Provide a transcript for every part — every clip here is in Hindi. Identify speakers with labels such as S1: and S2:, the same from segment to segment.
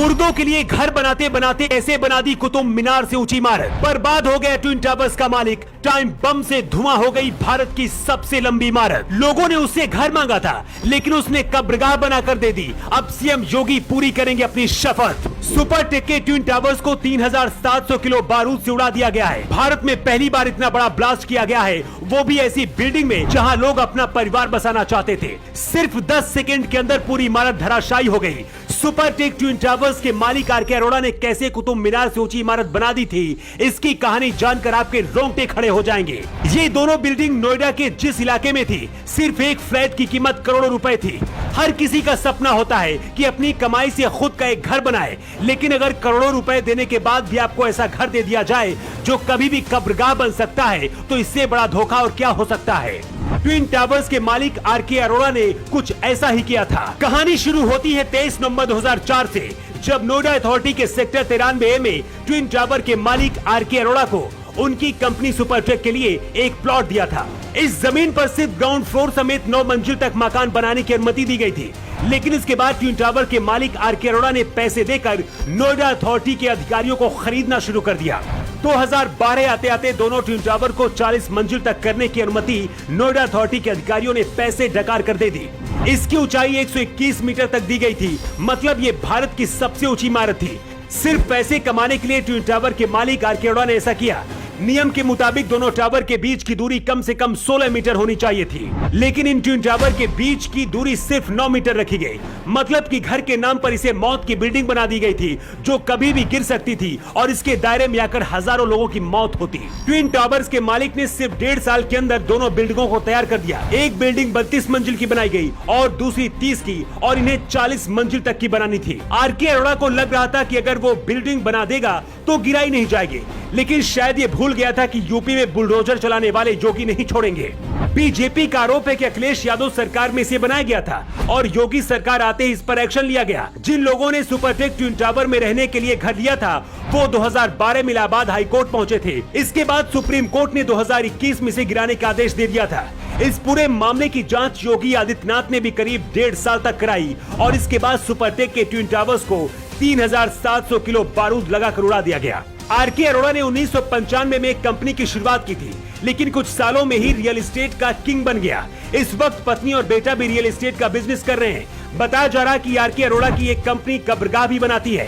S1: मुर्दों के लिए घर बनाते बनाते ऐसे बना दी कुतुब मीनार से ऊंची इमारत। बर्बाद हो गया ट्विन टावर्स का मालिक। टाइम बम से धुआं हो गई भारत की सबसे लंबी इमारत। लोगों ने उससे घर मांगा था, लेकिन उसने कब्रगाह बनाकर दे दी। अब सीएम योगी पूरी करेंगे अपनी शपथ। सुपर टेक के ट्विन टावर्स को 3700 किलो बारूद से उड़ा दिया गया है। भारत में पहली बार इतना बड़ा ब्लास्ट किया गया है, वो भी ऐसी बिल्डिंग में जहां लोग अपना परिवार बसाना चाहते थे। सिर्फ 10 सेकंड के अंदर पूरी इमारत धराशायी हो गई। सुपर टेक ट्विन टावर्स के मालिक आरके अरोड़ा ने कैसे कुतुब मीनार से ऊंची इमारत बना दी थी, इसकी कहानी जानकर आपके रोंगटे खड़े हो जाएंगे। ये दोनों बिल्डिंग नोएडा के जिस इलाके में थी, सिर्फ एक फ्लैट की कीमत करोड़ों रुपए थी। हर किसी का सपना होता है कि अपनी कमाई से खुद का एक घर बनाए, लेकिन अगर करोड़ों रुपए देने के बाद भी आपको ऐसा घर दे दिया जाए जो कभी भी कब्रगाह बन सकता है, तो इससे बड़ा धोखा और क्या हो सकता है। ट्विन टावर्स के मालिक आरके अरोड़ा ने कुछ ऐसा ही किया था। कहानी शुरू होती है 23 नवंबर 2004 से, जब नोएडा अथॉरिटी के सेक्टर 93A में ट्विन टावर के मालिक आरके अरोड़ा को उनकी कंपनी सुपरटेक के लिए एक प्लॉट दिया था। इस जमीन पर सिर्फ ग्राउंड फ्लोर समेत 9 मंजिल तक मकान बनाने की अनुमति दी गई थी, लेकिन इसके बाद ट्विन टावर के मालिक आरके अरोड़ा ने पैसे देकर नोएडा अथॉरिटी के अधिकारियों को खरीदना शुरू कर दिया। 2012 आते आते दोनों ट्विन टावर को 40 मंजिल तक करने की अनुमति नोएडा अथॉरिटी के अधिकारियों ने पैसे डकार कर दे दी। इसकी ऊंचाई 121 मीटर तक दी गई थी, मतलब ये भारत की सबसे ऊंची इमारत थी। सिर्फ पैसे कमाने के लिए ट्विन टावर के मालिक आरके अरोड़ा ने ऐसा किया। नियम के मुताबिक दोनों टावर के बीच की दूरी कम से कम 16 मीटर होनी चाहिए थी, लेकिन इन ट्विन टावर के बीच की दूरी सिर्फ 9 मीटर रखी गई। मतलब कि घर के नाम पर इसे मौत की बिल्डिंग बना दी गई थी, जो कभी भी गिर सकती थी और इसके दायरे में आकर हजारों लोगों की मौत होती। ट्विन टावर्स के मालिक ने सिर्फ 1.5 साल के अंदर दोनों बिल्डिंगों को तैयार कर दिया। एक बिल्डिंग 32 मंजिल की बनाई गई और दूसरी 30 की, और इन्हें 40 मंजिल तक की बनानी थी। आरके अरोड़ा को लग रहा था कि अगर वो बिल्डिंग बना देगा तो गिराई नहीं जाएगी, लेकिन शायद ये भूल गया था कि यूपी में बुलडोजर चलाने वाले योगी नहीं छोड़ेंगे। बीजेपी का आरोप है कि अखिलेश यादव सरकार में इसे बनाया गया था और योगी सरकार आते ही इस पर एक्शन लिया गया। जिन लोगों ने सुपरटेक ट्विन टावर में रहने के लिए घर लिया था, वो 2012 में इलाहाबाद हाई कोर्ट पहुंचे थे। इसके बाद सुप्रीम कोर्ट ने 2021 में इसे गिराने का आदेश दे दिया था। इस पूरे मामले की जांच योगी आदित्यनाथ ने भी करीब 1.5 साल तक कराई और इसके बाद सुपरटेक के ट्विन टावर्स को 3700 किलो बारूद लगाकर उड़ा दिया गया। आरके अरोड़ा ने 1995 में एक कंपनी की शुरुआत की थी, लेकिन कुछ सालों में ही रियल एस्टेट का किंग बन गया। इस वक्त पत्नी और बेटा भी रियल एस्टेट का बिजनेस कर रहे हैं। बताया जा रहा कि आरके अरोड़ा की एक कंपनी कब्रगाह भी बनाती है।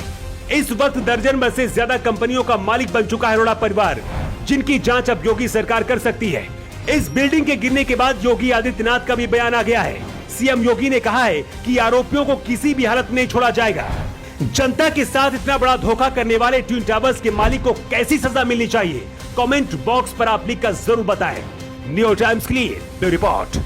S1: इस वक्त दर्जन भर से ज्यादा कंपनियों का मालिक बन चुका है अरोड़ा परिवार, जिनकी जांच अब योगी सरकार कर सकती है। इस बिल्डिंग के गिरने के बाद योगी आदित्यनाथ का भी बयान आ गया है। सीएम योगी ने कहा है कि आरोपियों को किसी भी हालत में नहीं छोड़ा जाएगा। जनता के साथ इतना बड़ा धोखा करने वाले ट्विन टावर्स के मालिक को कैसी सजा मिलनी चाहिए, कमेंट बॉक्स पर आप लिखकर जरूर बताएं। न्यू टाइम्स के लिए ब्यूरो रिपोर्ट।